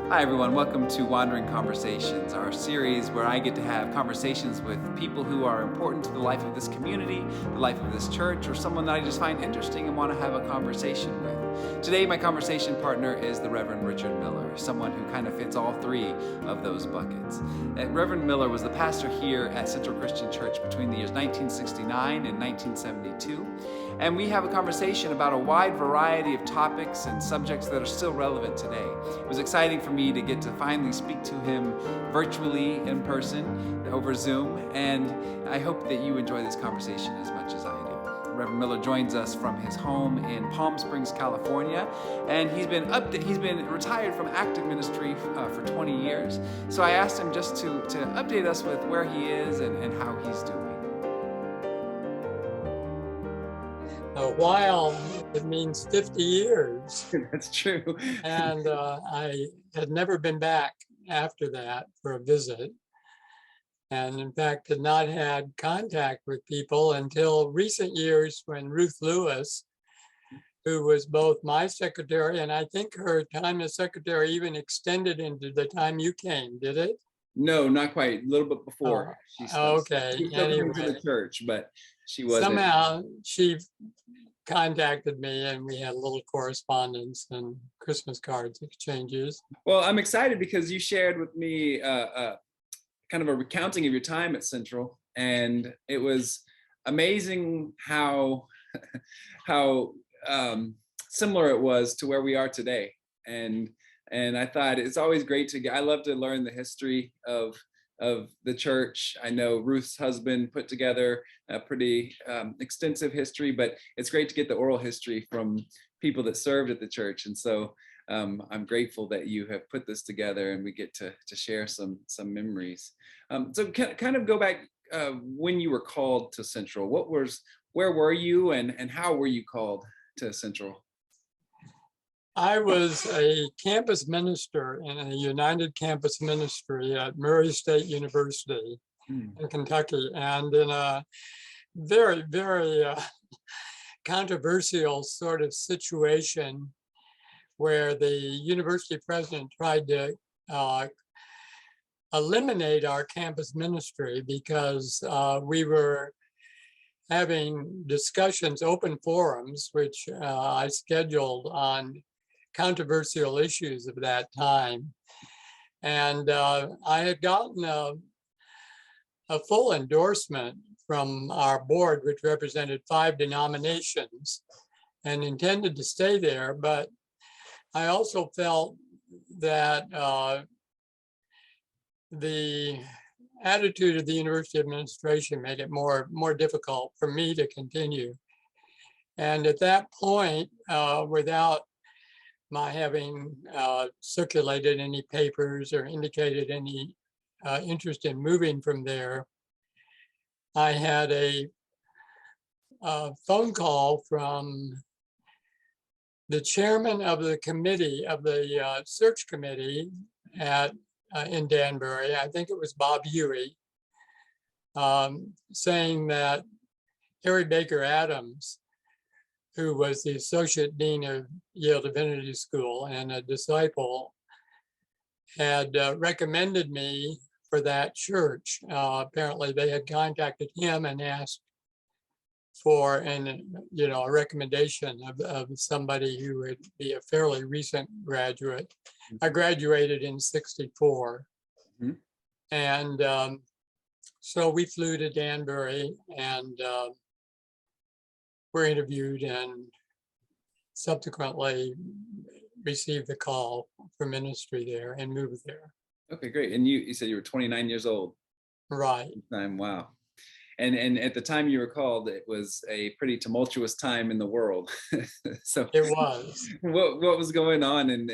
Hi everyone, welcome to Wandering Conversations, our series where I get to have conversations with people who are important to the life of this community, the life of this church, or someone that I just find interesting and want to have a conversation with. Today my conversation partner is the Reverend Richard Miller, someone who kind of fits all three of those buckets. Reverend Miller was the pastor here at Central Christian Church between the years 1969 and 1972. And we have a conversation about a wide variety of topics and subjects that are still relevant today. It was exciting for me to get to finally speak to him virtually in person over Zoom, and I hope that you enjoy this conversation as much as I do. Reverend Miller joins us from his home in Palm Springs, California, and he's been retired from active ministry for 20 years. So I asked him just to update us with where he is and how he's doing. A while, it means 50 years. That's true. And I had never been back after that for a visit. And in fact, had not had contact with people until recent years when Ruth Lewis, who was both my secretary, and I think her time as secretary even extended into the time you came, did it? No, not quite. A little bit before. Okay. She still came to the church, but she wasn't. Somehow she contacted me and we had a little correspondence and Christmas cards exchanges. Well, I'm excited because you shared with me kind of a recounting of your time at Central, and it was amazing how similar it was to where we are today. And I thought it's always great I love to learn the history of the church. I know Ruth's husband put together a pretty extensive history, but it's great to get the oral history from people that served at the church. And so I'm grateful that you have put this together and we get to share some memories. So kind of go back when you were called to Central. Where were you and how were you called to Central? I was a campus minister in a United Campus Ministry at Murray State University in Kentucky, and in a very, very controversial sort of situation where the university president tried to eliminate our campus ministry because we were having discussions, open forums, which I scheduled on controversial issues of that time. And I had gotten a full endorsement from our board, which represented 5 denominations, and intended to stay there. But I also felt that the attitude of the university administration made it more difficult for me to continue. And at that point, without my having circulated any papers or indicated any interest in moving from there, I had a phone call from the chairman of the committee, of the search committee in Danbury. I think it was Bob Huey, saying that Harry Baker Adams, who was the associate dean of Yale Divinity School and a disciple, had recommended me for that church. Apparently they had contacted him and asked for a recommendation of somebody who would be a fairly recent graduate. I graduated in '64. Mm-hmm. And so we flew to Danbury and were interviewed and subsequently received the call for ministry there and moved there. Okay, great. And you said you were 29 years old. Right. Wow. And at the time you were called, it was a pretty tumultuous time in the world. So it was. What was going on?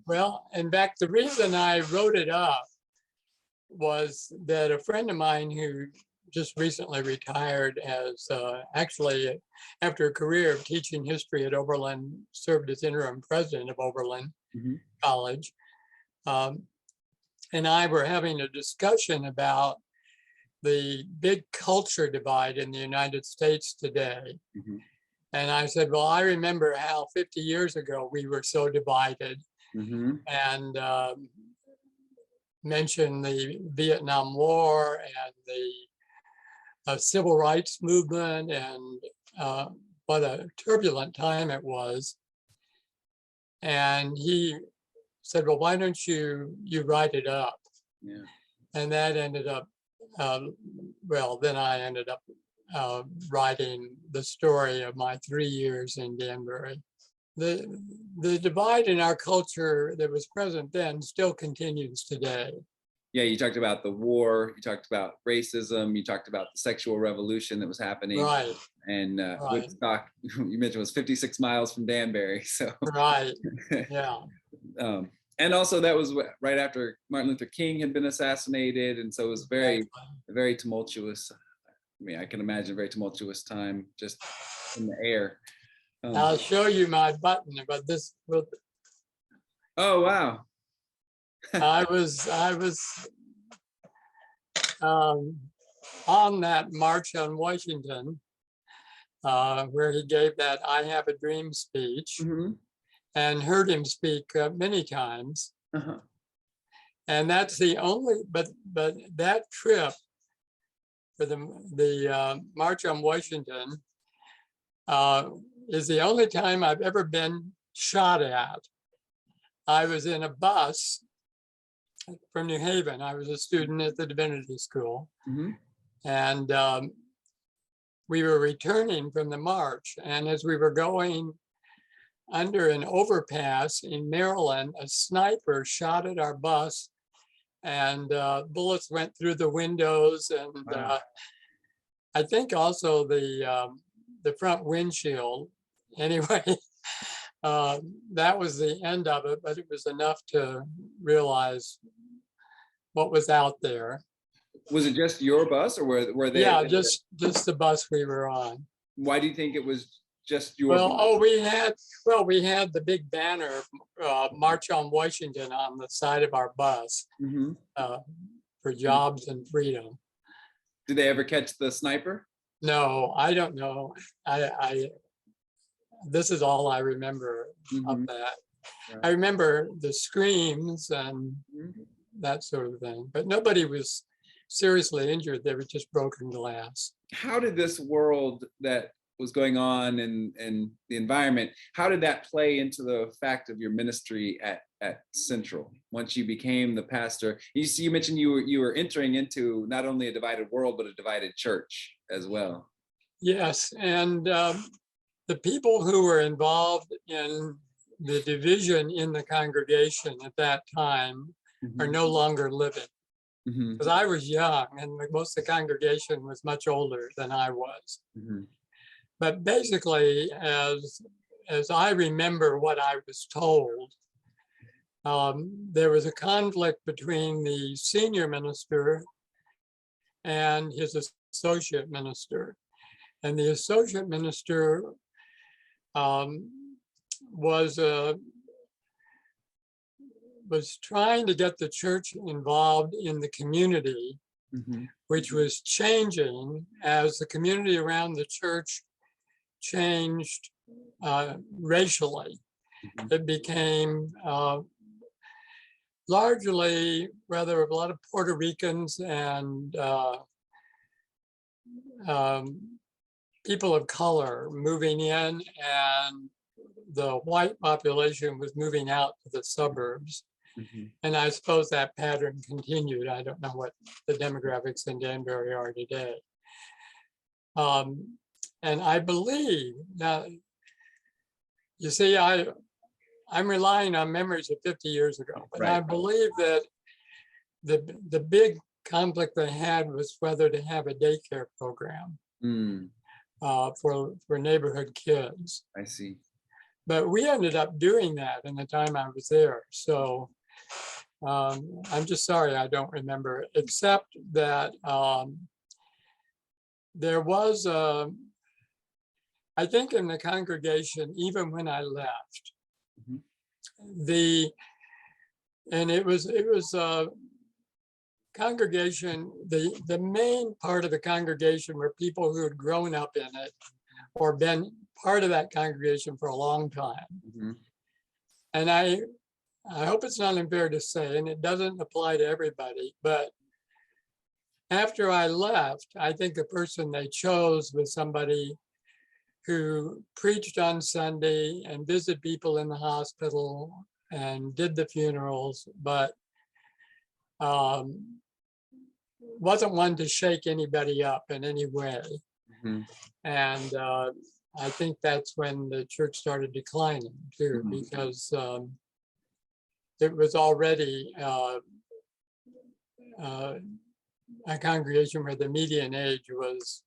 Well, in fact, the reason I wrote it up was that a friend of mine who just recently retired as actually after a career of teaching history at Oberlin, served as interim president of Oberlin College. And I were having a discussion about the big culture divide in the United States today. And I said, well, I remember how 50 years ago we were so divided. Mm-hmm. and mentioned the Vietnam War and the civil rights movement, and what a turbulent time it was. And he said, well, why don't you write it up? Yeah. And that ended up, then I ended up writing the story of my 3 years in Danbury. The divide in our culture that was present then still continues today. Yeah, you talked about the war, you talked about racism, you talked about the sexual revolution that was happening. Right. And Right. Woodstock, you mentioned, was 56 miles from Danbury. So Right. Yeah. And also that was right after Martin Luther King had been assassinated. And so it was very tumultuous. I mean, I can imagine a very tumultuous time just in the air. I'll show you my button, but this will. Oh, wow. I was on that march on Washington, where he gave that "I Have a Dream" speech, Mm-hmm. and heard him speak many times. Uh-huh. And that's the only, but that trip for the March on Washington is the only time I've ever been shot at. I was in a bus from New Haven. I was a student at the Divinity School. Mm-hmm. And we were returning from the march. And as we were going under an overpass in Maryland, a sniper shot at our bus, and bullets went through the windows, and Wow. I think also the front windshield. Anyway, that was the end of it, but it was enough to realize what was out there. Was it just your bus, or were they? Yeah, just the bus we were on. Why do you think it was just your Well, bus? we had the big banner, March on Washington, on the side of our bus, Mm-hmm. for jobs and freedom. Did they ever catch the sniper? No, I don't know. This is all I remember of that. Right. I remember the screams and Mm-hmm. that sort of thing, but nobody was seriously injured. They were just broken glass. How did this world that was going on in the environment, how did that play into the fact of your ministry at Central once you became the pastor? You mentioned you were entering into not only a divided world, but a divided church as well. Yes, and the people who were involved in the division in the congregation at that time are no longer living. Mm-hmm. Because I was young, and most of the congregation was much older than I was. Mm-hmm. But basically, as I remember what I was told, there was a conflict between the senior minister and his associate minister. And the associate minister was trying to get the church involved in the community, Mm-hmm. which was changing as the community around the church changed racially. Mm-hmm. It became largely rather a lot of Puerto Ricans and people of color moving in, and the white population was moving out to the suburbs. Mm-hmm. And I suppose that pattern continued. I don't know what the demographics in Danbury are today. And I believe now, you see, I'm relying on memories of 50 years ago, but Right. I believe that the big conflict they had was whether to have a daycare program for neighborhood kids. I see. But we ended up doing that in the time I was there. So I'm just sorry I don't remember, except that there was, I think in the congregation, even when I left, Mm-hmm. and it was a congregation, the main part of the congregation were people who had grown up in it or been part of that congregation for a long time. Mm-hmm. And I hope it's not unfair to say, and it doesn't apply to everybody, but after I left, I think the person they chose was somebody who preached on Sunday and visited people in the hospital and did the funerals, but wasn't one to shake anybody up in any way. Mm-hmm. And I think that's when the church started declining too, Mhm. because it was already a congregation where the median age was,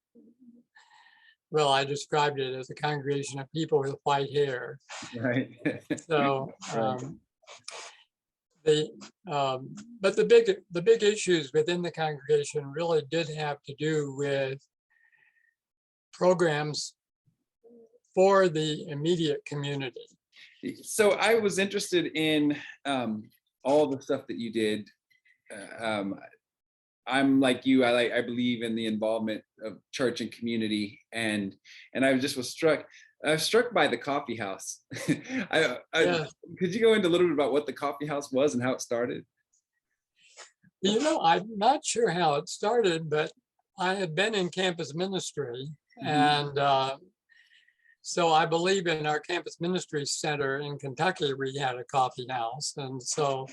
well, I described it as a congregation of people with white hair. Right. So, Right. but the big issues within the congregation really did have to do with programs for the immediate community. So I was interested in all the stuff that you did. I'm like you. I believe in the involvement of church and community, and I was struck by the Coffeehouse. Yeah. Could you go into a little bit about what the Coffeehouse was and how it started? You know, I'm not sure how it started, but I had been in campus ministry, and so I believe in our campus ministry center in Kentucky, we had a coffee house. And so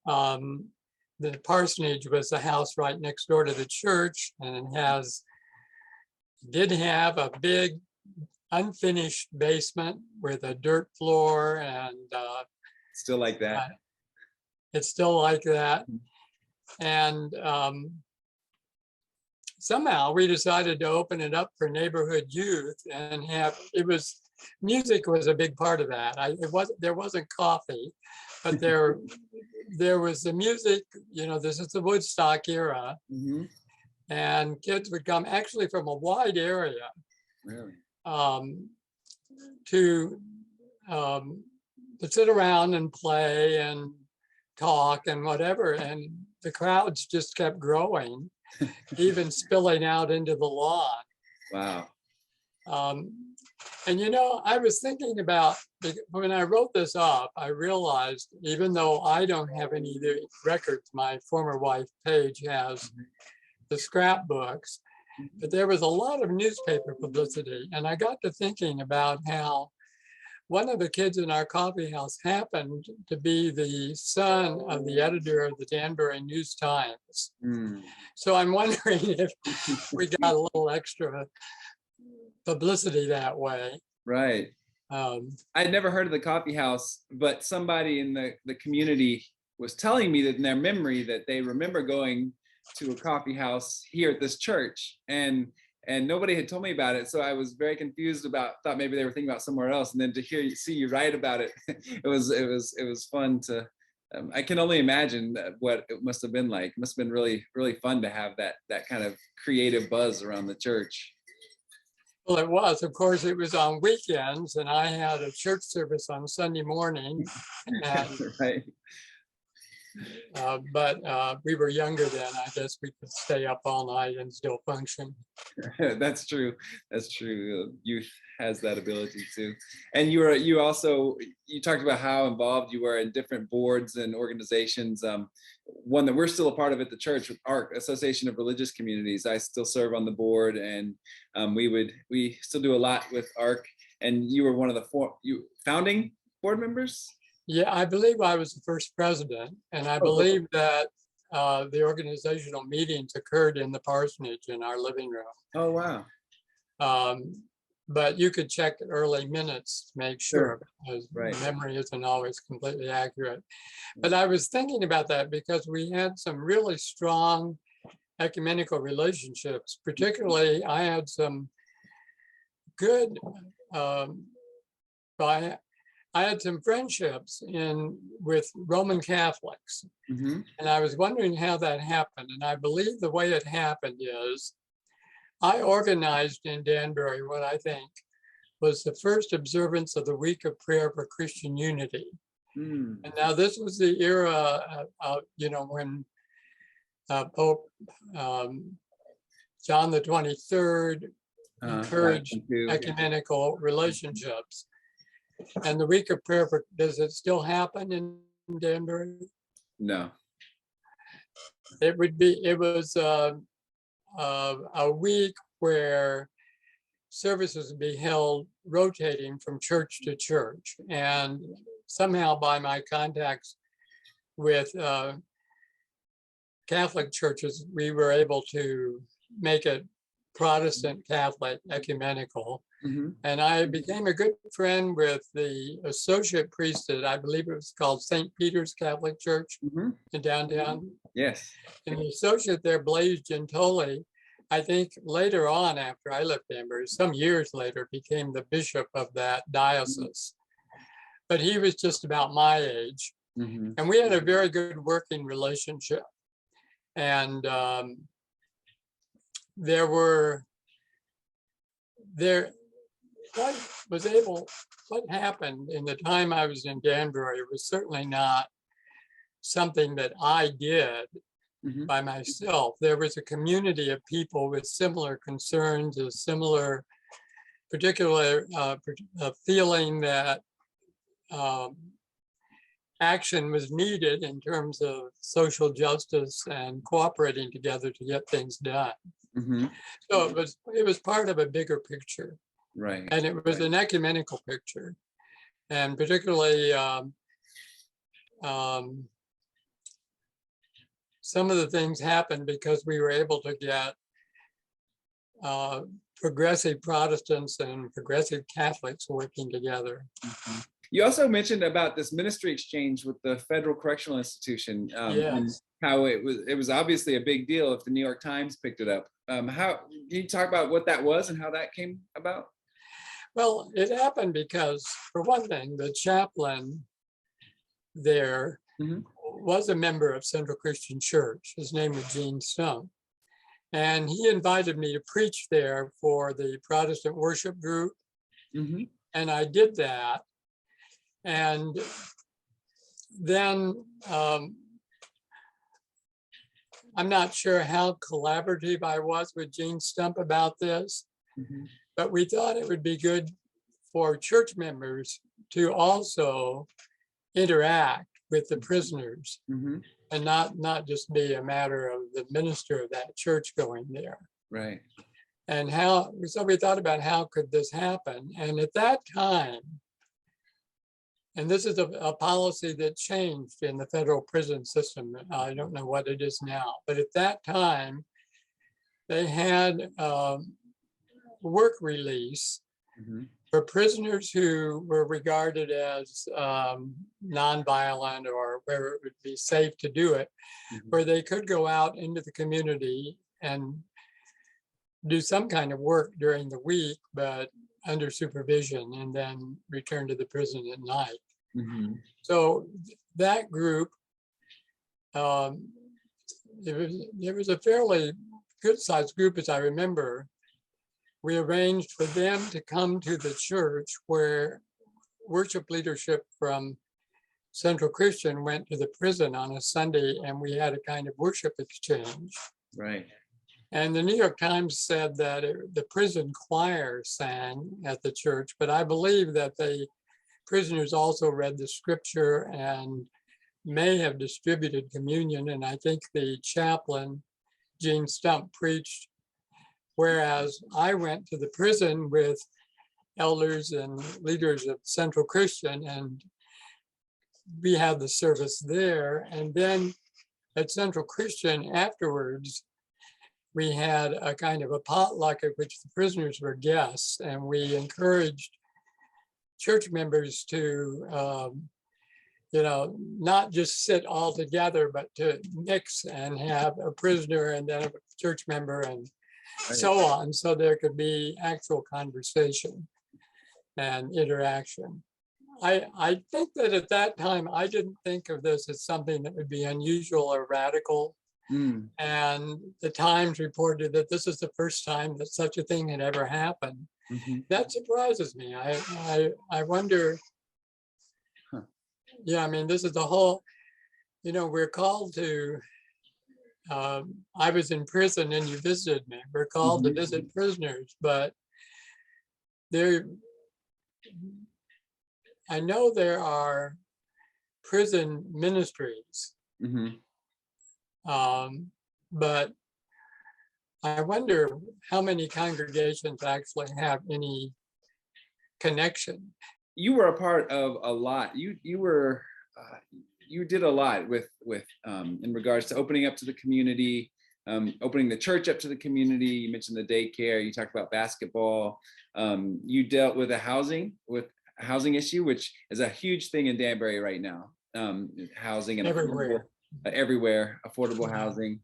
the Parsonage was the house right next door to the church, and it did have a big unfinished basement with a dirt floor, and Still like that. it's still like that. And somehow we decided to open it up for neighborhood youth and music was a big part of that. There wasn't coffee, but there was the music. You know, this is the Woodstock era, and kids would come actually from a wide area, really, to sit around and play and talk and whatever, and the crowds just kept growing. Even spilling out into the lawn. Wow. And you know, I was thinking about, when I wrote this up, I realized, even though I don't have any of the records, my former wife Paige has the scrapbooks, but there was a lot of newspaper publicity. And I got to thinking about how one of the kids in our coffee house happened to be the son of the editor of the Danbury News Times. So I'm wondering if we got a little extra publicity that way. Right. I'd never heard of the coffee house, but somebody in the community was telling me that in their memory that they remember going to a coffee house here at this church, and nobody had told me about it. So I was very confused thought maybe they were thinking about somewhere else. And then to see you write about it, it was fun to, I can only imagine what it must have been like. It must have been really, really fun to have that kind of creative buzz around the church. Well, it was. Of course, it was on weekends, and I had a church service on Sunday morning. And, right. But we were younger then. I guess we could stay up all night and still function. That's true. That's true. Youth has that ability too. And you talked about how involved you were in different boards and organizations. One that we're still a part of at the church, ARC, Association of Religious Communities. I still serve on the board, and we still do a lot with ARC. And you were one of the founding board members. Yeah, I believe I was the first president, and I believe that the organizational meetings occurred in the parsonage in our living room. Oh, wow. But you could check the early minutes to make sure, because memory isn't always completely accurate. But I was thinking about that because we had some really strong ecumenical relationships. Particularly, I had some good, I had some friendships with Roman Catholics, and I was wondering how that happened. And I believe the way it happened is I organized in Danbury what I think was the first observance of the Week of Prayer for Christian Unity. And now this was the era of, when Pope John the 23rd encouraged ecumenical relationships. And the Week of Prayer does it still happen in Danbury? No. It was a week where services would be held rotating from church to church. And somehow by my contacts with Catholic churches, we were able to make it Protestant Catholic Ecumenical. Mm-hmm. And I became a good friend with the associate priesthood. I believe it was called St. Peter's Catholic Church in downtown. Yes. And the associate there, Blaise Gentoli, I think later on after I left Danbury, some years later, became the bishop of that diocese. But he was just about my age. And we had a very good working relationship. And what happened in the time I was in Danbury was certainly not something that I did by myself. There was a community of people with similar concerns, a similar particular feeling that action was needed in terms of social justice and cooperating together to get things done. So it was part of a bigger picture. Right. And it was an ecumenical picture. And particularly some of the things happened because we were able to get progressive Protestants and progressive Catholics working together. You also mentioned about this ministry exchange with the Federal Correctional Institution, and how it was obviously a big deal if the New York Times picked it up. How can you talk about what that was and how that came about? Well, it happened because, for one thing, the chaplain there was a member of Central Christian Church. His name was Gene Stump. And he invited me to preach there for the Protestant worship group. And I did that. And then I'm not sure how collaborative I was with Gene Stump about this, but we thought it would be good for church members to also interact with the prisoners and not just be a matter of the minister of that church going there. Right. And so we thought about how could this happen? And at that time, and this is a policy that changed in the federal prison system. I don't know what it is now, but at that time, they had work release for prisoners who were regarded as nonviolent or where it would be safe to do it, where they could go out into the community and do some kind of work during the week, but under supervision, and then return to the prison at night. So that group, it was a fairly good sized group, as I remember. We arranged for them to come to the church where worship leadership from Central Christian went to the prison on a Sunday, and we had a kind of worship exchange. Right. And the New York Times said that the prison choir sang at the church, but I believe that the prisoners also read the scripture and may have distributed communion. And I think the chaplain, Gene Stump, preached, whereas I went to the prison with elders and leaders of Central Christian, and we had the service there. And then at Central Christian afterwards, we had a kind of a potluck at which the prisoners were guests, and we encouraged church members to, not just sit all together, but to mix and have a prisoner and then a church member and so on, so there could be actual conversation and interaction. I think that at that time, I didn't think of this as something that would be unusual or radical. And the Times reported that this is the first time that such a thing had ever happened. That surprises me. I wonder, this is the whole, we're called to, I was in prison and you visited me. We're called to visit prisoners, but I know there are prison ministries. Mm-hmm. But I wonder how many congregations actually have any connection. You were a part of a lot. You did a lot with in regards to opening up to the community, opening the church up to the community. You mentioned the daycare. You talked about basketball. You dealt with a housing issue, which is a huge thing in Danbury right now. Housing and everywhere, affordable housing.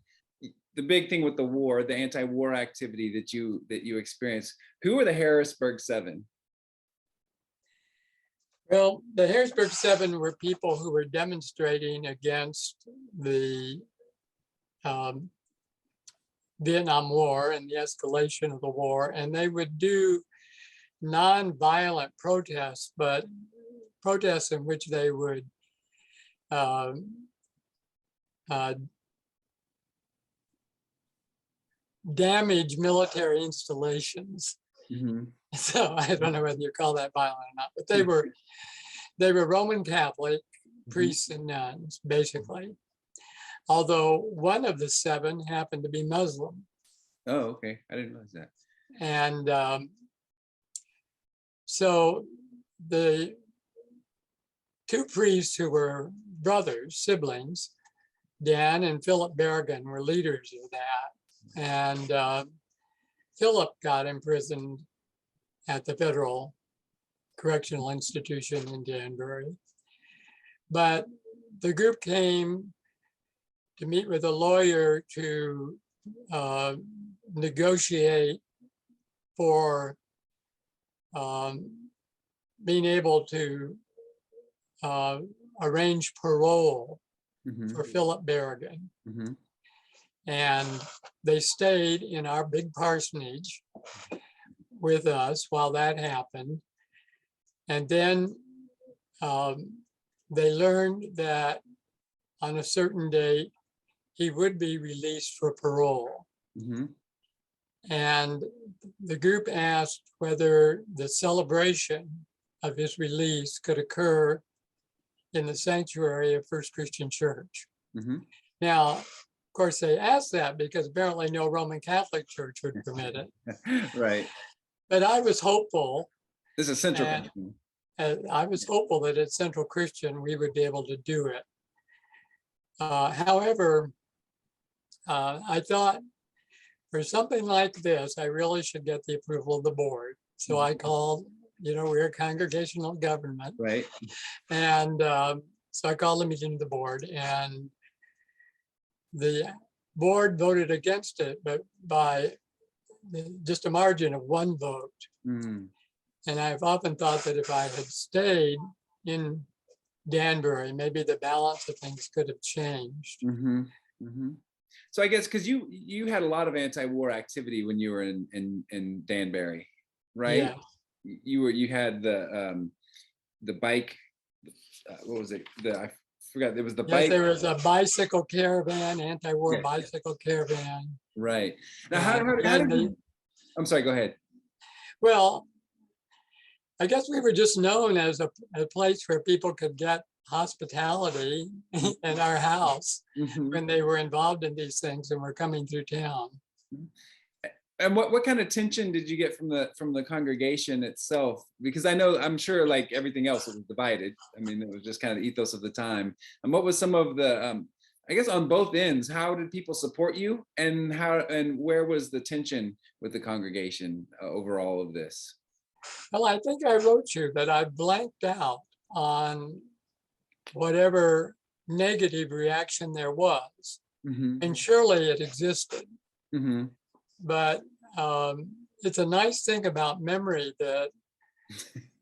The big thing with the war, the anti-war activity that you experienced. Who were the Harrisburg Seven? Well, the Harrisburg Seven were people who were demonstrating against the Vietnam War and the escalation of the war, and they would do non-violent protests, but protests in which they would damage military installations. Mm-hmm. So I don't know whether you call that violent or not, but they were Roman Catholic priests and nuns, basically. Although one of the seven happened to be Muslim. Oh, okay. I didn't realize that. And so the two priests who were brothers, siblings, Dan and Philip Berrigan, were leaders of that. And Philip got imprisoned at the Federal Correctional Institution in Danbury. But the group came to meet with a lawyer to negotiate for being able to arrange parole for Philip Berrigan. And they stayed in our big parsonage with us while that happened. And then they learned that on a certain date, he would be released for parole. And the group asked whether the celebration of his release could occur in the sanctuary of First Christian Church. Now, of course, they asked that because apparently no Roman Catholic church would permit it. Right. But I was hopeful. This is Central Christian. I was hopeful that at Central Christian we would be able to do it. However, I thought for something like this, I really should get the approval of the board. So I called, we're a congregational government. Right. And so I called the meeting of the board, and the board voted against it, but by just a margin of one vote. And I've often thought that if I had stayed in Danbury, maybe the balance of things could have changed. So I guess because you had a lot of anti-war activity when you were in Danbury, right? Yeah. You had the bike. What was it? I forgot. There was the bike. There was a bicycle caravan, anti-war bicycle caravan. Right. Now, how did you? I'm sorry. Go ahead. Well, I guess we were just known as a place where people could get hospitality in our house when they were involved in these things and were coming through town. And what kind of tension did you get from the congregation itself? Because I'm sure like everything else, it was divided. I mean, it was just kind of the ethos of the time. And what was some of the, I guess on both ends, how did people support you, and where was the tension with the congregation over all of this? Well, I think I wrote you that I blanked out on whatever negative reaction there was. And surely it existed. But it's a nice thing about memory that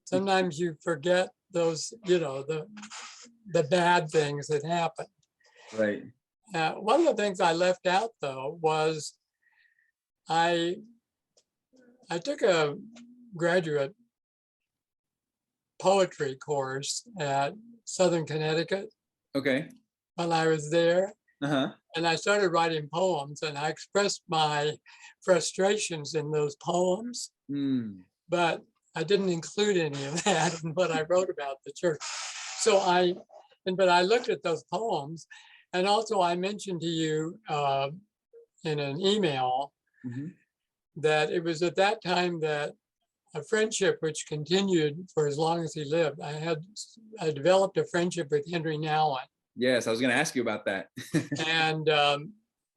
sometimes you forget those, the bad things that happen. Right. One of the things I left out, though, was I took a graduate poetry course at Southern Connecticut. Okay. When I was there. And I started writing poems, and I expressed my frustrations in those poems, but I didn't include any of that in what I wrote about the church. So I but I looked at those poems, and also I mentioned to you in an email that it was at that time that a friendship which continued for as long as he lived. I developed a friendship with Henri Nouwen. Yes, I was going to ask you about that. And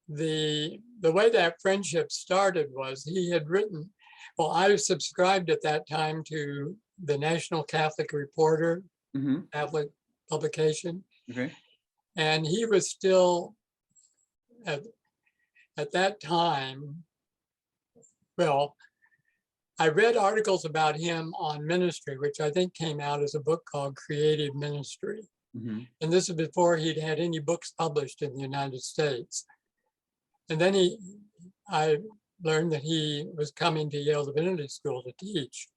the way that friendship started was he had written, well, I subscribed at that time to the National Catholic Reporter, Catholic publication. Okay. And he was still at that time, well, I read articles about him on ministry, which I think came out as a book called Creative Ministry. And this is before he'd had any books published in the United States. And then I learned that he was coming to Yale Divinity School to teach.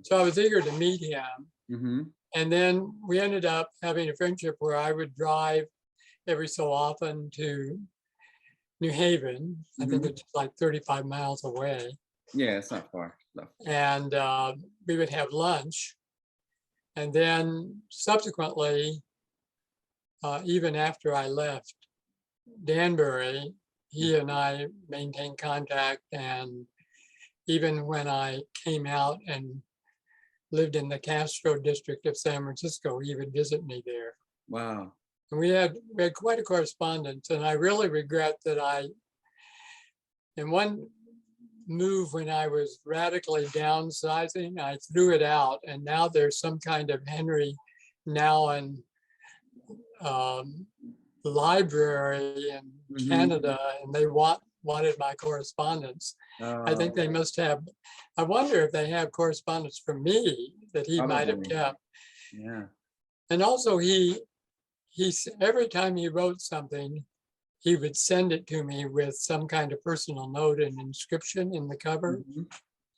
So I was eager to meet him. And then we ended up having a friendship where I would drive every so often to New Haven. I think it's like 35 miles away. Yeah, it's not far. No. And we would have lunch. And then subsequently, even after I left Danbury, he and I maintained contact. And even when I came out and lived in the Castro district of San Francisco, he would visit me there. Wow. And we had quite a correspondence. And I really regret that in one move when I was radically downsizing, I threw it out. And now there's some kind of Henri Nouwen library in Canada, and they wanted my correspondence. I think they must have, I wonder if they have correspondence from me that he might have kept. Yeah. And also he every time he wrote something, he would send it to me with some kind of personal note and inscription in the cover.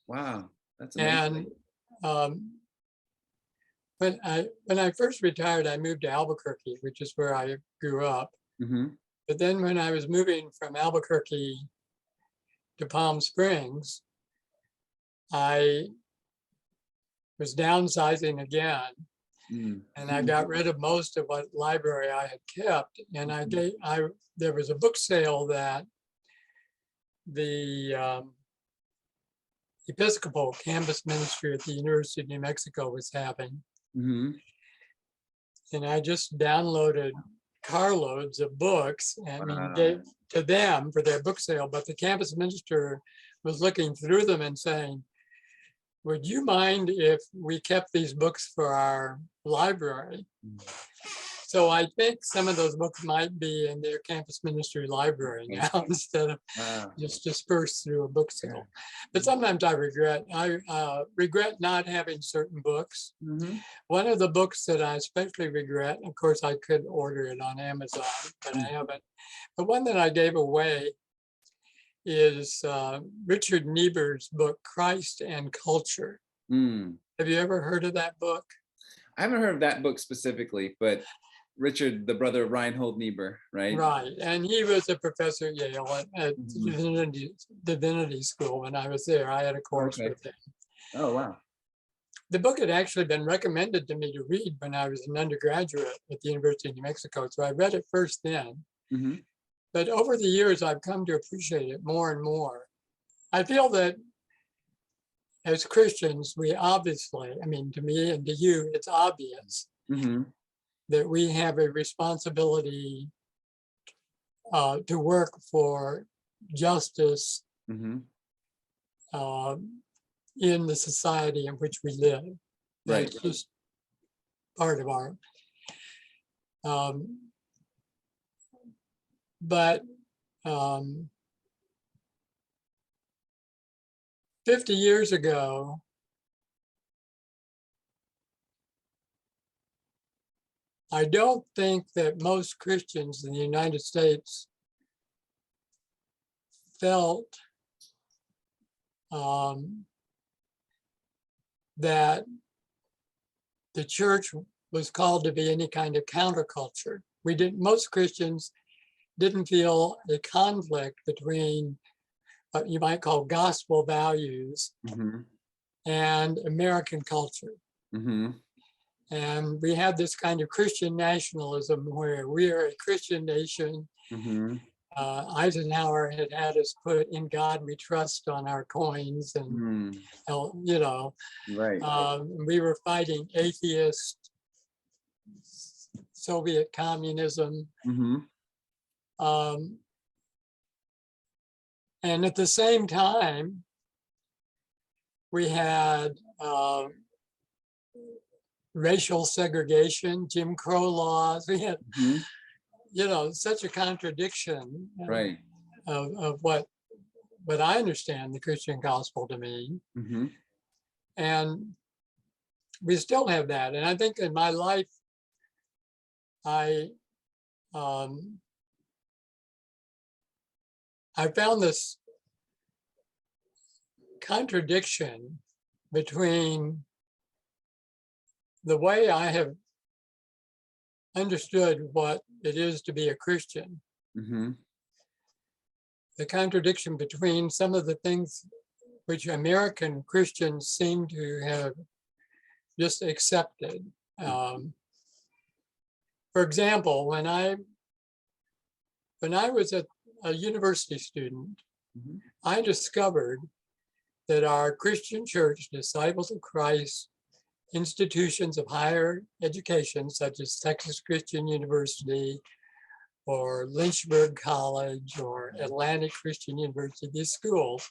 Wow, that's amazing. And when I first retired, I moved to Albuquerque, which is where I grew up. But then when I was moving from Albuquerque to Palm Springs, I was downsizing again. And I got rid of most of what library I had kept. And there was a book sale that the Episcopal campus ministry at the University of New Mexico was having. And I just downloaded carloads of books and gave to them for their book sale. But the campus minister was looking through them and saying, would you mind if we kept these books for our library? So I think some of those books might be in their campus ministry library now instead of just dispersed through a book sale. But sometimes I regret not having certain books. One of the books that I especially regret, of course, I could order it on Amazon, but I haven't. But one that I gave away is Richard Niebuhr's book, Christ and Culture. Have you ever heard of that book? I haven't heard of that book specifically, but Richard, the brother of Reinhold Niebuhr, right? Right. And he was a professor at Yale at Divinity School when I was there. I had a course with him. Oh, wow. The book had actually been recommended to me to read when I was an undergraduate at the University of New Mexico. So I read it first then. But over the years, I've come to appreciate it more and more. I feel that as Christians, we obviously, I mean, to me and to you, it's obvious that we have a responsibility to work for justice in the society in which we live. That's just part of our, but 50 years ago, I don't think that most Christians in the United States felt that the church was called to be any kind of counterculture. Most Christians didn't feel a conflict between what you might call gospel values and American culture. And we had this kind of Christian nationalism where we are a Christian nation. Mm-hmm. Eisenhower had us put "In God We Trust" on our coins, and you know, Right. we were fighting atheist Soviet communism. Mm-hmm. And at the same time, we had racial segregation, Jim Crow laws. We had, you know, such a contradiction Right. of what I understand the Christian gospel to mean. Mm-hmm. And we still have that. And I think in my life, I found this contradiction between the way I have understood what it is to be a Christian, the contradiction between some of the things which American Christians seem to have just accepted. For example, when I was a university student, I discovered that our Christian church, Disciples of Christ, institutions of higher education, such as Texas Christian University or Lynchburg College or Atlantic Christian University, these schools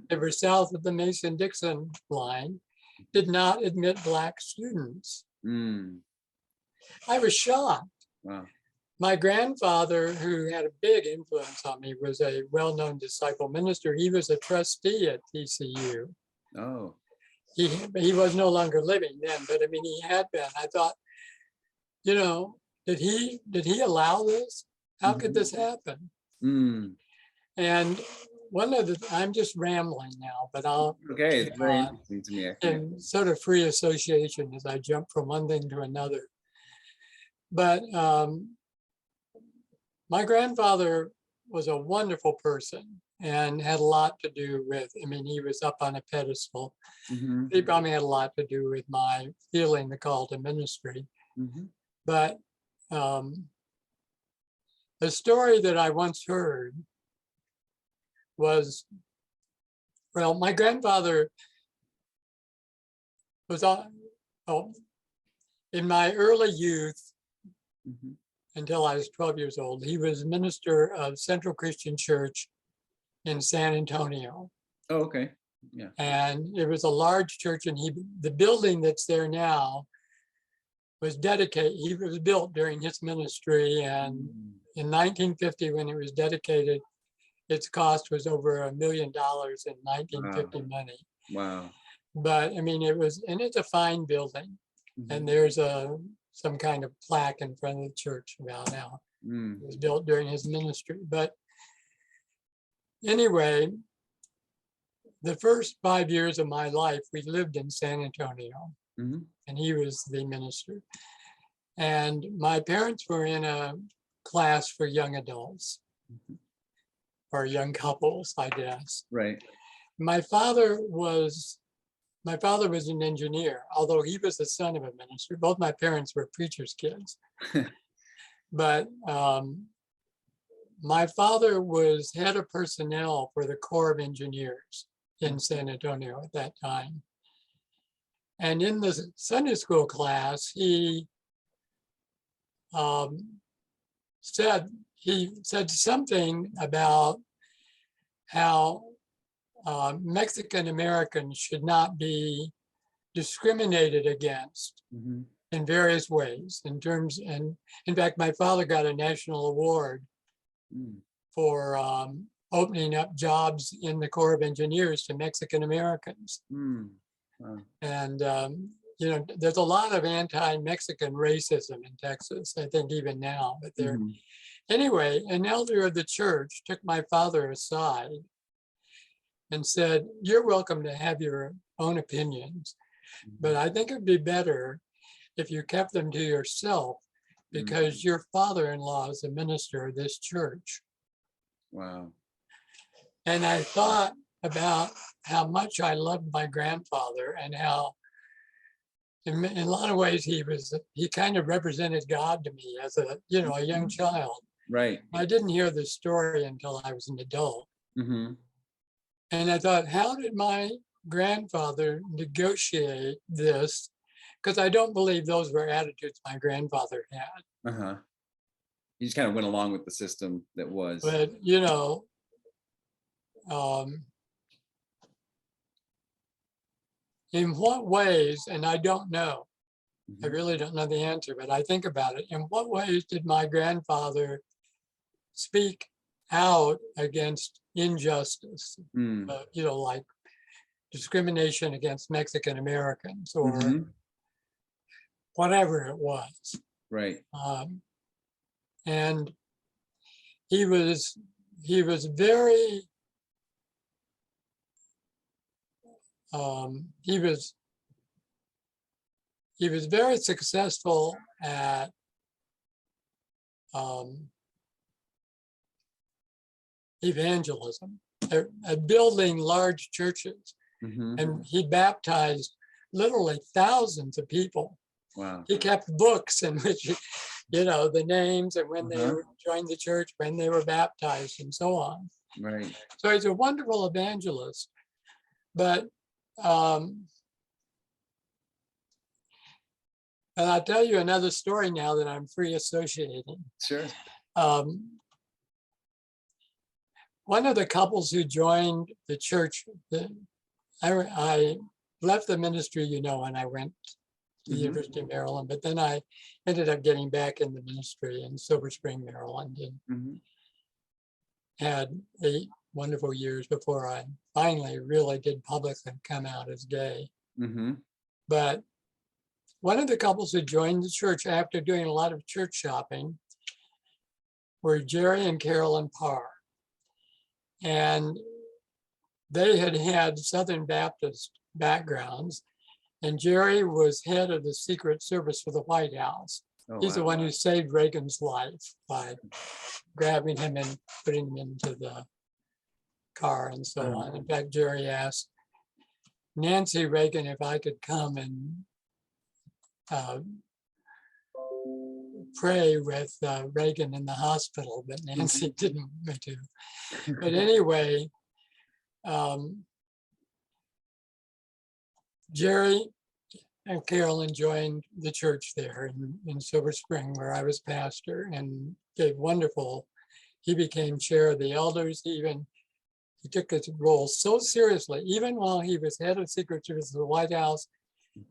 that were south of the Mason-Dixon line, did not admit Black students. I was shocked. Wow. My grandfather, who had a big influence on me, was a well-known disciple minister. He was a trustee at TCU. Oh. He was no longer living then, but I mean, he had been. I thought, you know, did he allow this? How could this happen? And one of the, I'm just rambling now, but I'll Okay, it's very interesting to me. and sort of free association as I jump from one thing to another. But my grandfather was a wonderful person and had a lot to do with, I mean, he was up on a pedestal. He probably had a lot to do with my feeling the call to ministry. But the story that I once heard was, well, my grandfather was in my early youth, until I was 12 years old, he was minister of Central Christian Church in San Antonio. Oh, okay. Yeah. And it was a large church, and the building that's there now was dedicated, he was built during his ministry. And in 1950, when it was dedicated, its cost was over $1 million in 1950 money. Wow. But I mean, it's a fine building. And there's some kind of plaque in front of the church about how it was built during his ministry. But anyway, the first 5 years of my life, we lived in San Antonio, and he was the minister. And my parents were in a class for young adults, or young couples, I guess. Right. My father was an engineer, although he was the son of a minister. Both my parents were preachers' kids. But my father was head of personnel for the Corps of Engineers in San Antonio at that time. And in the Sunday school class, he said something about how Mexican Americans should not be discriminated against in various ways. And in fact, my father got a national award for opening up jobs in the Corps of Engineers to Mexican Americans. Wow. And you know, there's a lot of anti-Mexican racism in Texas, I think even now. But there, anyway, an elder of the church took my father aside and said, "You're welcome to have your own opinions, but I think it'd be better if you kept them to yourself, because your father-in-law is a minister of this church." Wow. And I thought about how much I loved my grandfather and how in a lot of ways, he kind of represented God to me as a young child. Right. I didn't hear the story until I was an adult. Mm-hmm. And I thought, how did my grandfather negotiate this? Because I don't believe those were attitudes my grandfather had. Uh-huh. He just kind of went along with the system that was. But, in what ways, and I don't know, I really don't know the answer, but I think about it. In what ways did my grandfather speak out against injustice? Like discrimination against Mexican Americans or whatever it was. Right. And he was very he was very successful at evangelism, at building large churches. And he baptized literally thousands of people. Wow. He kept books in which, the names and when they joined the church, when they were baptized and so on. Right. So he's a wonderful evangelist. But and I'll tell you another story now that I'm free associating. Sure. One of the couples who joined the church, I left the ministry, and I went to the University of Maryland, but then I ended up getting back in the ministry in Silver Spring, Maryland, and had 8 wonderful years before I finally really did publicly come out as gay. But one of the couples who joined the church after doing a lot of church shopping were Jerry and Carolyn Parr. And they had Southern Baptist backgrounds. And Jerry was head of the Secret Service for the White House. He's the one who saved Reagan's life by grabbing him and putting him into the car and so on. In fact, Jerry asked Nancy Reagan if I could come and pray with Reagan in the hospital, but Nancy didn't want to. But anyway, Jerry and Carolyn joined the church there in Silver Spring, where I was pastor, and gave wonderful. He became chair of the elders. He took his role so seriously, even while he was head of Secret Service of the White House.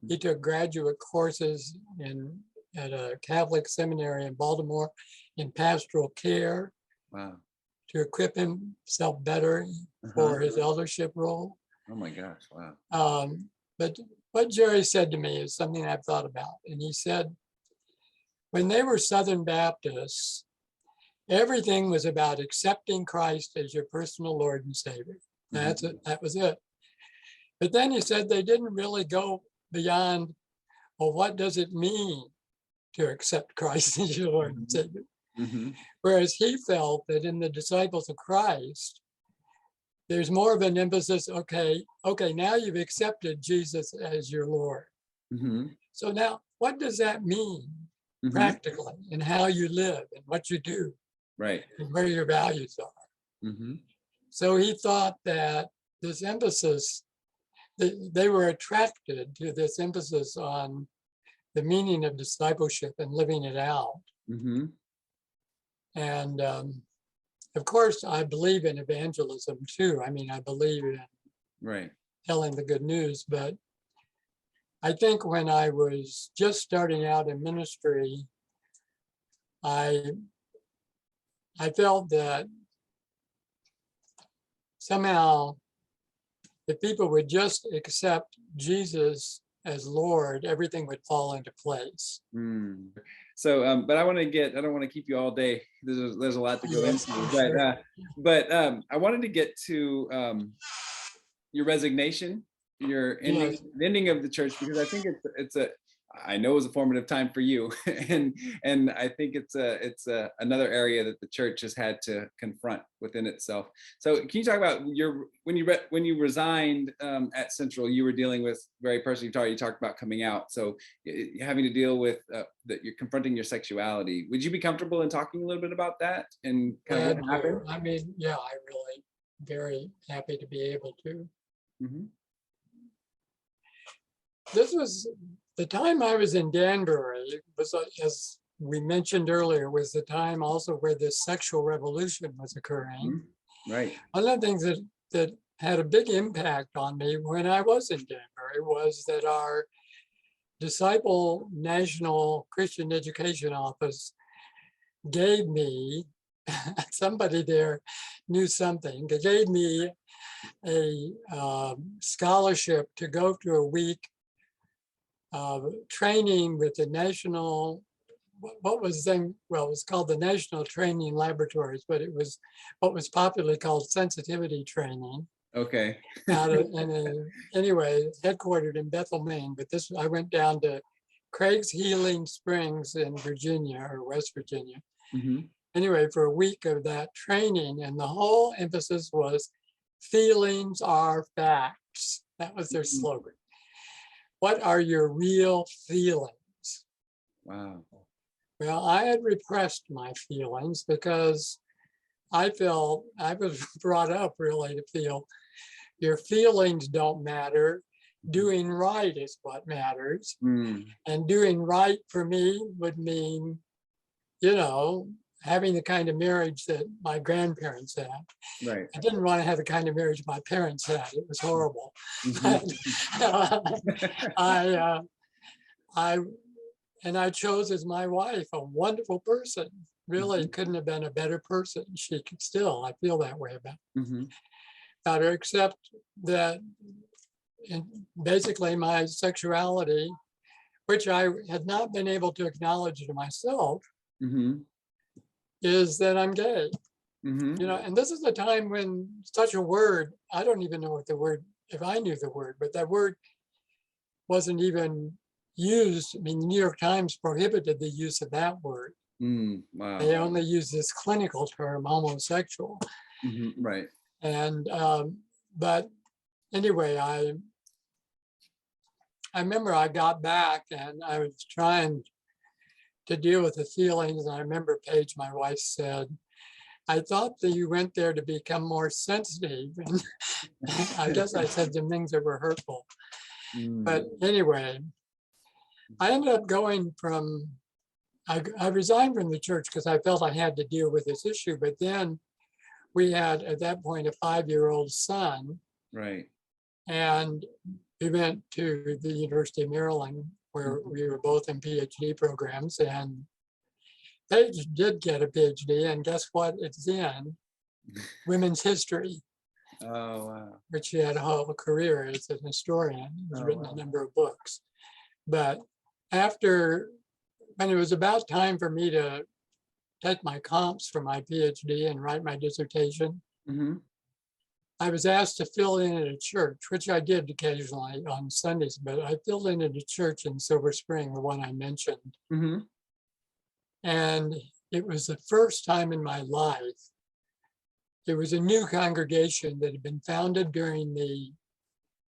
He took graduate courses at a Catholic seminary in Baltimore in pastoral care. Wow. To equip himself better for his eldership role. Oh my gosh, wow. But what Jerry said to me is something I've thought about. And he said, when they were Southern Baptists, everything was about accepting Christ as your personal Lord and Savior. That's it. That was it. But then he said they didn't really go beyond, well, what does it mean to accept Christ as your Lord and Savior? Whereas he felt that in the disciples of Christ, there's more of an emphasis, okay, now you've accepted Jesus as your Lord. So now, what does that mean practically in how you live and what you do? Right. And where your values are. So he thought that this emphasis, they were attracted to this emphasis on the meaning of discipleship and living it out. And of course, I believe in evangelism too. I mean, I believe in telling the good news, but I think when I was just starting out in ministry, I felt that somehow if people would just accept Jesus as Lord, everything would fall into place. So, but I don't want to keep you all day. There's a lot to go into, but I wanted to get to your resignation, your ending of the church, because I think I know it was a formative time for you, and I think it's another area that the church has had to confront within itself. So, can you talk about when you resigned at Central? You were dealing with very personally. You talked about coming out, so having to deal with that you're confronting your sexuality. Would you be comfortable in talking a little bit about that and kind of Glad what happened? to. I mean, yeah, I really very happy to be able to. Hmm. This was the time I was in Danbury, was, as we mentioned earlier, was the time also where this sexual revolution was occurring. Right. One of the things that had a big impact on me when I was in Danbury was that our Disciple National Christian Education Office gave me, somebody there knew something, they gave me a scholarship to go to a week training with the national, what was then, well, it was called the National Training Laboratories, but it was what was popularly called sensitivity training. Okay. Anyway, headquartered in Bethel, Maine, but this, I went down to Craig's Healing Springs in Virginia or West Virginia. Hmm. Anyway, for a week of that training, and the whole emphasis was feelings are facts. That was their slogan. What are your real feelings? Wow. Well, I had repressed my feelings because I felt I was brought up really to feel your feelings don't matter. Doing right is what matters. Mm. And doing right for me would mean, you know, having the kind of marriage that my grandparents had. Right. I didn't want to have the kind of marriage my parents had. It was horrible. I chose as my wife a wonderful person. Really couldn't have been a better person. She could still, I feel that way about her, except that basically my sexuality, which I had not been able to acknowledge to myself, is that I'm gay. You know, and this is a time when such a word, I don't even know what the word, if I knew the word, but that word wasn't even used. I mean, the New York Times prohibited the use of that word. Wow. They only use this clinical term, homosexual. Right. And, but anyway, I remember I got back and I was trying to deal with the feelings. And I remember Paige, my wife, said, I thought that you went there to become more sensitive. And I guess I said some things that were hurtful. But anyway, I ended up going from, I resigned from the church because I felt I had to deal with this issue. But then we had, at that point, a 5-year-old son. Right. And we went to the University of Maryland, where we were both in PhD programs. And Paige did get a PhD, and guess what it's in? Women's history. Oh, wow. Which she had a whole career as an historian. She's written a number of books. But when it was about time for me to take my comps for my PhD and write my dissertation, I was asked to fill in at a church, which I did occasionally on Sundays, but I filled in at a church in Silver Spring, the one I mentioned. And it was the first time in my life. It was a new congregation that had been founded during the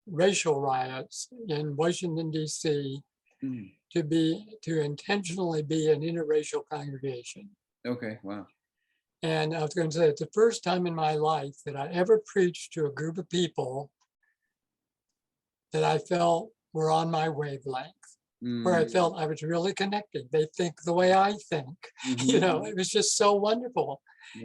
racial riots in Washington, D.C. to intentionally be an interracial congregation. Okay, wow. And I was going to say, it's the first time in my life that I ever preached to a group of people that I felt were on my wavelength, where I felt I was really connected. They think the way I think. You know, it was just so wonderful.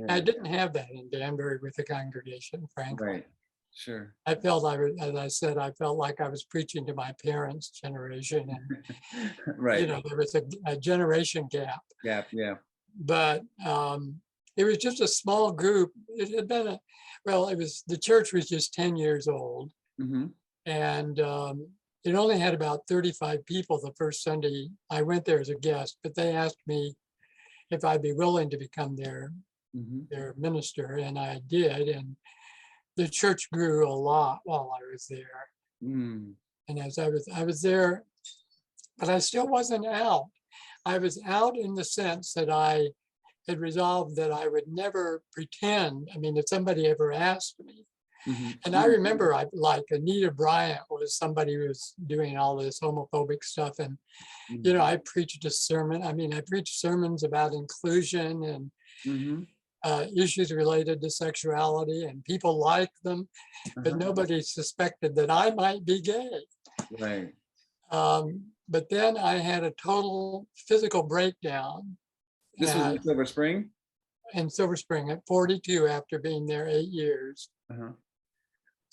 I didn't have that in Danbury with the congregation, frankly. Right. Sure. I felt, as I said, I felt like I was preaching to my parents' generation. And, Right. you know, there was a generation gap. Yeah. But it was just a small group. It had been the church was just 10 years old. And it only had about 35 people the first Sunday I went there as a guest, but they asked me if I'd be willing to become their minister, and I did. And the church grew a lot while I was there. And as I was there, but I still wasn't out. I was out in the sense that I had resolved that I would never pretend. I mean, if somebody ever asked me, and I remember like Anita Bryant was somebody who was doing all this homophobic stuff. And, I preached a sermon. I mean, I preached sermons about inclusion and issues related to sexuality, and people liked them, but nobody suspected that I might be gay. Right. But then I had a total physical breakdown. This was in Silver Spring? In Silver Spring at 42 after being there 8 years.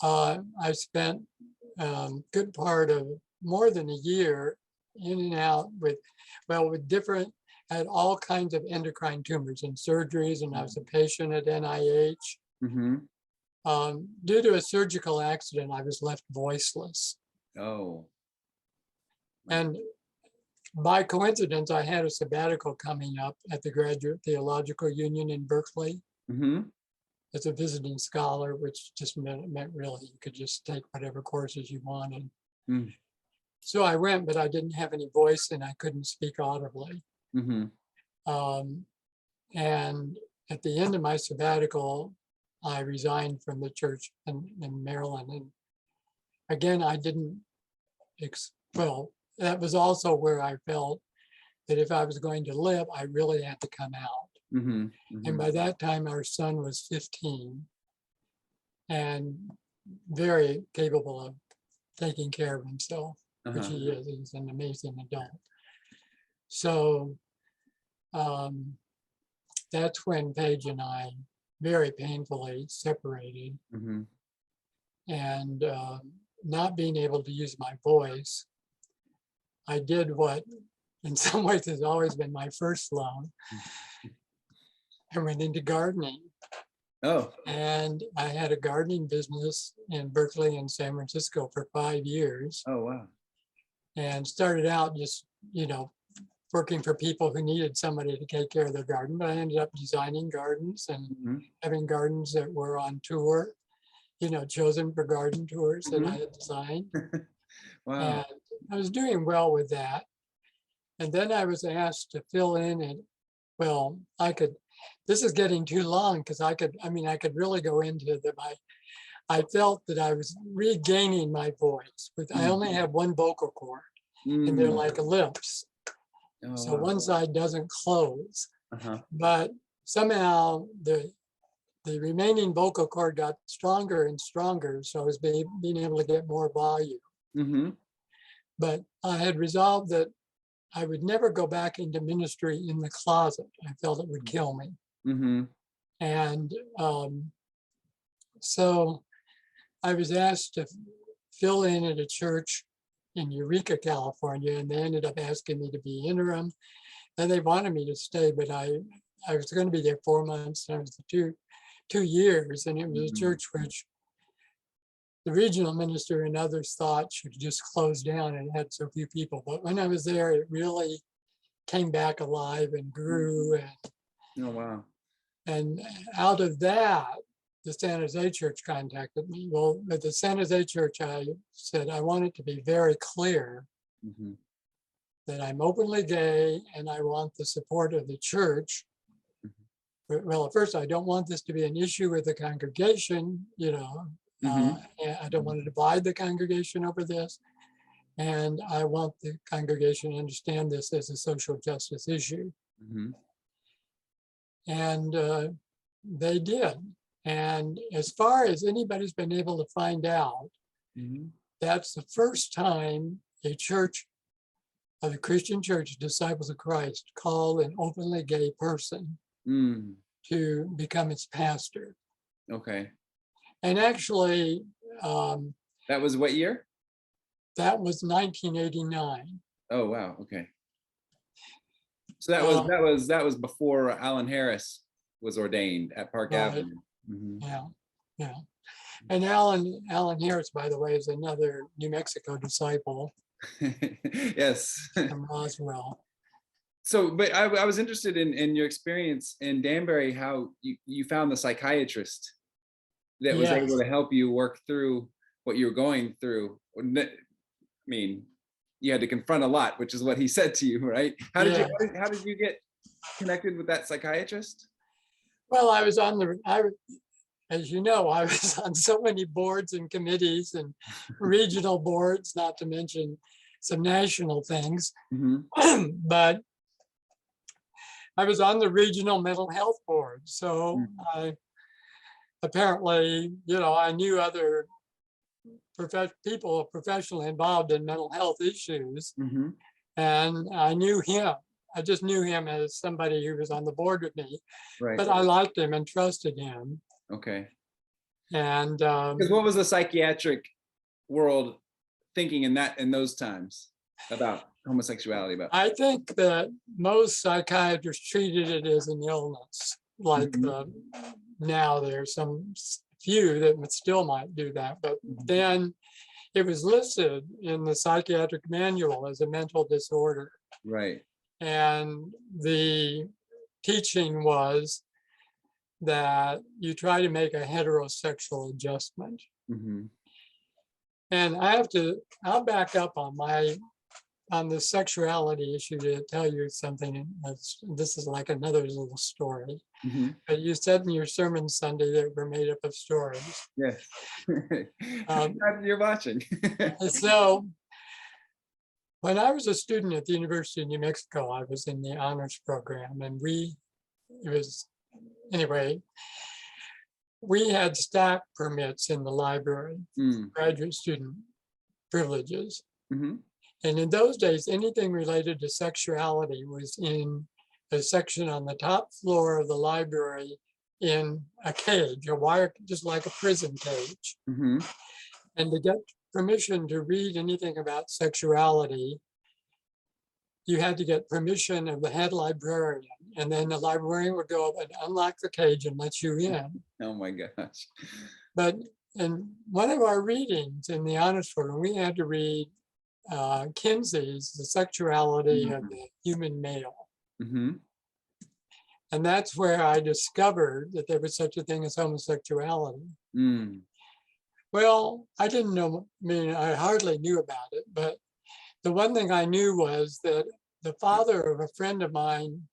I spent good part of more than a year in and out with different, had all kinds of endocrine tumors and surgeries, and I was a patient at NIH. Due to a surgical accident, I was left voiceless. Oh. And by coincidence, I had a sabbatical coming up at the Graduate Theological Union in Berkeley. As a visiting scholar, which just meant really you could just take whatever courses you wanted. So I went, but I didn't have any voice and I couldn't speak audibly. And at the end of my sabbatical, I resigned from the church in Maryland. And again, I didn't, that was also where I felt that if I was going to live, I really had to come out. And by that time, our son was 15 and very capable of taking care of himself, which he is. He's an amazing adult. So that's when Paige and I very painfully separated. And not being able to use my voice, I did what in some ways has always been my first love. I went into gardening. And I had a gardening business in Berkeley and San Francisco for 5 years. Wow. And started out just, working for people who needed somebody to take care of their garden. But I ended up designing gardens and having gardens that were on tour, chosen for garden tours that I had designed. Wow. And I was doing well with that. And then I was asked to fill in and, this is getting too long because I could really go into I felt that I was regaining my voice. I only have one vocal cord and they're like lips. So one side doesn't close, but somehow the remaining vocal cord got stronger and stronger. So I was being able to get more volume. But I had resolved that I would never go back into ministry in the closet. I felt it would kill me. And so I was asked to fill in at a church in Eureka, California, and they ended up asking me to be interim. And they wanted me to stay, but I was going to be there 4 months, and I was 2 years, and it was a church which the regional minister and others thought should just close down and had so few people. But when I was there, it really came back alive and grew. And, and out of that, the San Jose church contacted me. Well, at the San Jose church, I said, I want it to be very clear that I'm openly gay and I want the support of the church. Well, at first, I don't want this to be an issue with the congregation, I don't want to divide the congregation over this. And I want the congregation to understand this as a social justice issue. And they did. And as far as anybody's been able to find out, that's the first time a church, a Christian church, Disciples of Christ, called an openly gay person to become its pastor. And actually, that was what year? That was 1989. Oh wow! Okay. So that was before Alan Harris was ordained at Park Avenue. Yeah. And Alan Harris, by the way, is another New Mexico disciple. Yes. From Roswell. So, but I was interested in your experience in Danbury, how you found the psychiatrist that was able to help you work through what you were going through. I mean, you had to confront a lot, which is what he said to you, right? How did Yeah. how did you get connected with that psychiatrist? Well, as you know, I was on so many boards and committees and regional boards, not to mention some national things. Mm-hmm. But I was on the regional mental health board. So I apparently, I knew other people professionally involved in mental health issues. Mm-hmm. And I knew him. I just knew him as somebody who was on the board with me, Right. but I liked him and trusted him. Okay. And Because what was the psychiatric world thinking in those times about homosexuality? About I think that most psychiatrists treated it as an illness. Like now there's some few that still might do that, but then it was listed in the psychiatric manual as a mental disorder. right. And the teaching was that you try to make a heterosexual adjustment. Mm-hmm. And I'll back up on the sexuality issue to tell you something. This is like another little story. Mm-hmm. But you said in your sermon Sunday that we're made up of stories. Yes. You're watching. So when I was a student at the University of New Mexico, I was in the honors program, and we had stack permits in the library, graduate student privileges. Mm-hmm. And in those days, anything related to sexuality was in a section on the top floor of the library in a cage, a wire, just like a prison cage. Mm-hmm. And to get permission to read anything about sexuality, you had to get permission of the head librarian. And then the librarian would go up and unlock the cage and let you in. Oh my gosh. But in one of our readings in the honors program, we had to read Kinsey's The Sexuality of the Human Male. Mm-hmm. And that's where I discovered that there was such a thing as homosexuality. Well, I didn't know, I hardly knew about it, but the one thing I knew was that the father of a friend of mine,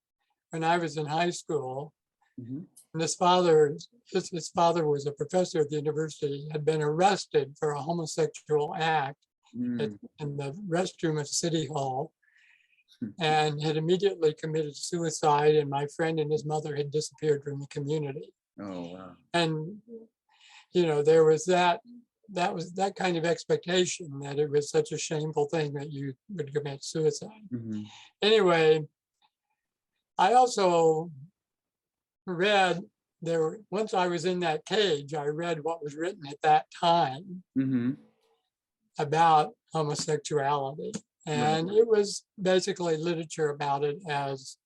when I was in high school, and his father was a professor at the university, had been arrested for a homosexual act in the restroom of City Hall, and had immediately committed suicide, and my friend and his mother had disappeared from the community. Oh, wow. And, there was that kind of expectation that it was such a shameful thing that you would commit suicide. Anyway, I also read once I was in that cage, I read what was written at that time about homosexuality. And it was basically literature about it as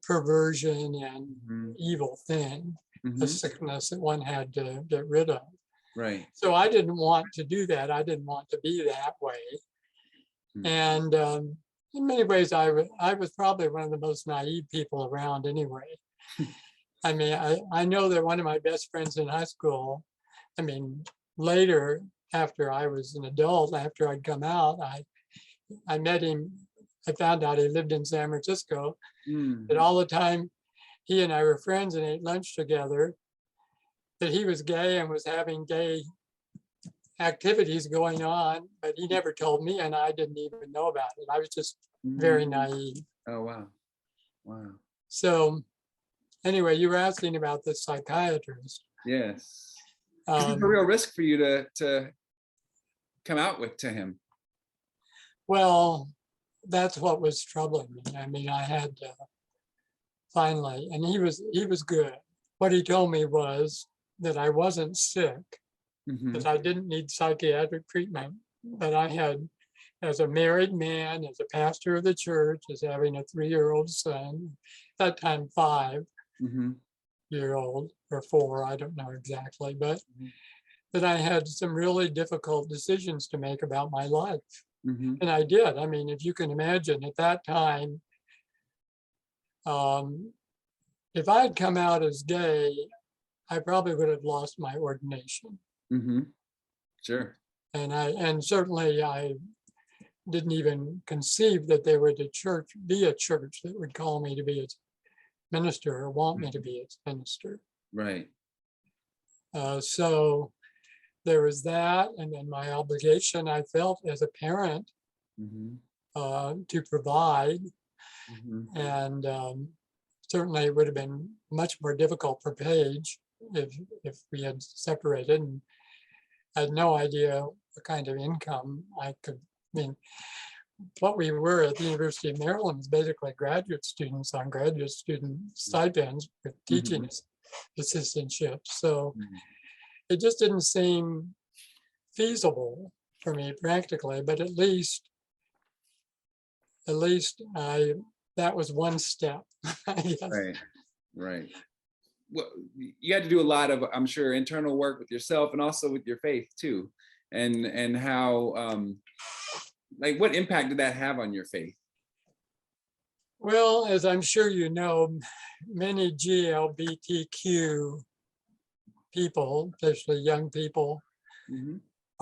perversion and evil thing, a sickness that one had to get rid of. Right. So I didn't want to do that. I didn't want to be that way. And in many ways, I was probably one of the most naive people around anyway. I know that one of my best friends in high school, later, after I was an adult, after I'd come out, I met him. I found out he lived in San Francisco. That all the time he and I were friends and ate lunch together, that he was gay and was having gay activities going on, but he never told me and I didn't even know about it. I was just very naive. Oh, wow. Wow. So anyway, you were asking about the psychiatrist. Yes. It was a real risk for you to come out to him. Well, that's what was troubling me. I had to finally, and he was good. What he told me was that I wasn't sick, that I didn't need psychiatric treatment, but I had, as a married man, as a pastor of the church, as having a 3-year-old son, at that time 5-year-old or 4, I don't know exactly, but that I had some really difficult decisions to make about my life. And I did. If you can imagine at that time, if I had come out as gay, I probably would have lost my ordination. Sure. And certainly I didn't even conceive that there would be a church that would call me to be its minister or want me to be its minister. Right. So there was that, and then my obligation I felt as a parent to provide, and certainly it would have been much more difficult for Paige if we had separated, and I had no idea what kind of income I could. I mean, what we were at the University of Maryland was basically graduate students on graduate student stipends with teaching assistantships. So it just didn't seem feasible for me practically, but at least that was one step. Right. Well, you had to do a lot of, I'm sure, internal work with yourself and also with your faith too, and how like what impact did that have on your faith? Well, as I'm sure you know, many GLBTQ people, especially young people,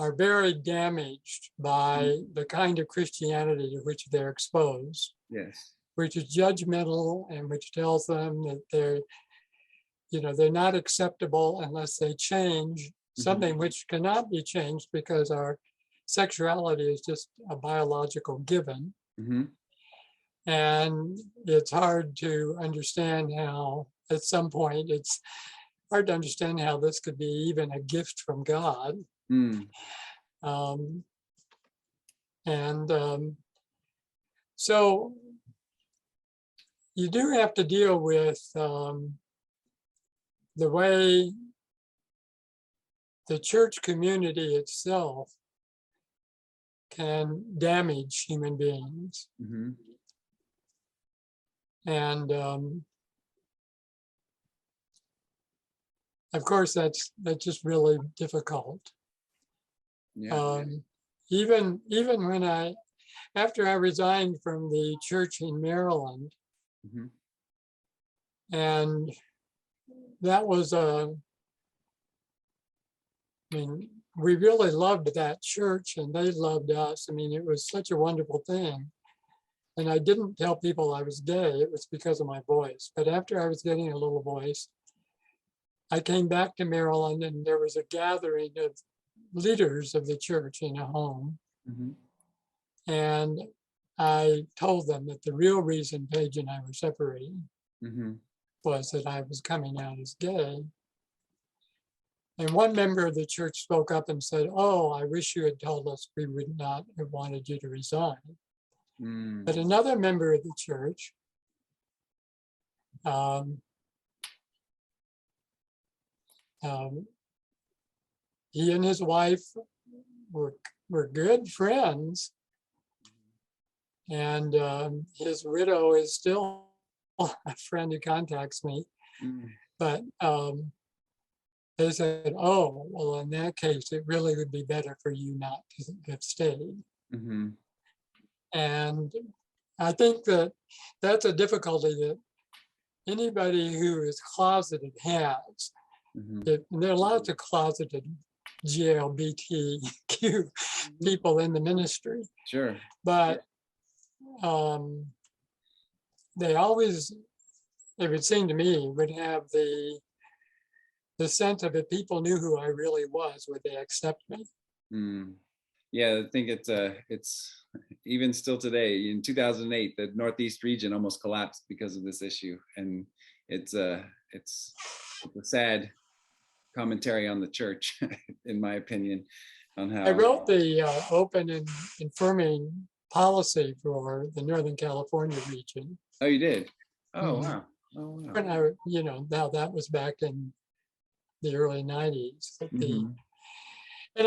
are very damaged by the kind of Christianity to which they're exposed. Yes. Which is judgmental and which tells them that they're not acceptable unless they change something which cannot be changed because our sexuality is just a biological given. And it's hard to understand how, at some point, it's hard to understand how this could be even a gift from God. So you do have to deal with the way the church community itself can damage human beings. And of course, that's just really difficult. Even when after I resigned from the church in Maryland, and that was we really loved that church and they loved us. I mean, it was such a wonderful thing. And I didn't tell people I was gay. It was because of my voice. But after I was getting a little voice, I came back to Maryland and there was a gathering of leaders of the church in a home. And I told them that the real reason Paige and I were separating was that I was coming out as gay. And one member of the church spoke up and said, "Oh, I wish you had told us, we would not have wanted you to resign." But another member of the church he and his wife were good friends, and his widow is still a friend who contacts me. But they said, "Oh, well, in that case, it really would be better for you not to have stayed." And I think that's a difficulty that anybody who is closeted has. There are lots of closeted GLBTQ people in the ministry. Sure. But they always, it would seem to me, would have the sense of if people knew who I really was, would they accept me? Yeah, I think it's even still today. In 2008, the Northeast region almost collapsed because of this issue, and it's a sad commentary on the church, in my opinion, on how I wrote the open and informing policy for the Northern California region. Oh, you did? Oh, wow. When now that was back in the early 90s. And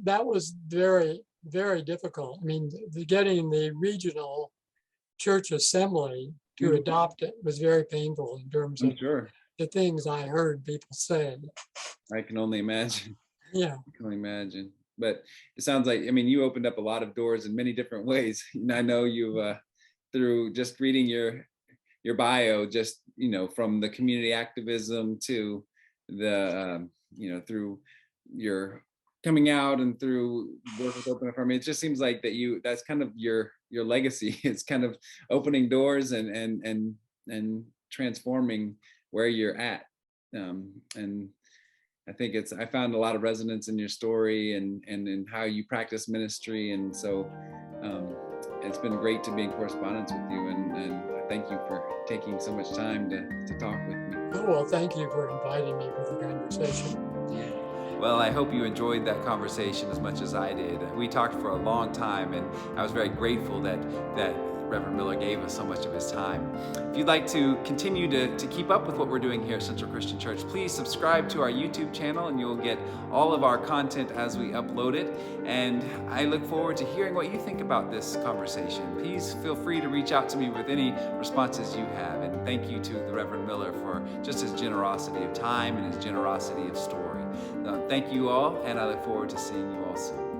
that was very, very difficult. I mean, getting the regional church assembly to adopt it was very painful in terms of the things I heard people say. I can only imagine. Yeah. I can only imagine. But it sounds like, I mean, you opened up a lot of doors in many different ways. And I know you, through just reading your bio, just, from the community activism to the, through your coming out and through work with Open Up. I mean, it just seems like that's kind of your legacy. It's kind of opening doors and transforming where you're at. And I think I found a lot of resonance in your story and in how you practice ministry. And so it's been great to be in correspondence with you. And I thank you for taking so much time to talk with me. Oh, well, thank you for inviting me for the conversation. Well, I hope you enjoyed that conversation as much as I did. We talked for a long time, and I was very grateful that Reverend Miller gave us so much of his time. If you'd like to continue to keep up with what we're doing here at Central Christian Church, please subscribe to our YouTube channel and you'll get all of our content as we upload it. And I look forward to hearing what you think about this conversation. Please feel free to reach out to me with any responses you have. And thank you to the Reverend Miller for just his generosity of time and his generosity of story. Thank you all, and I look forward to seeing you all soon.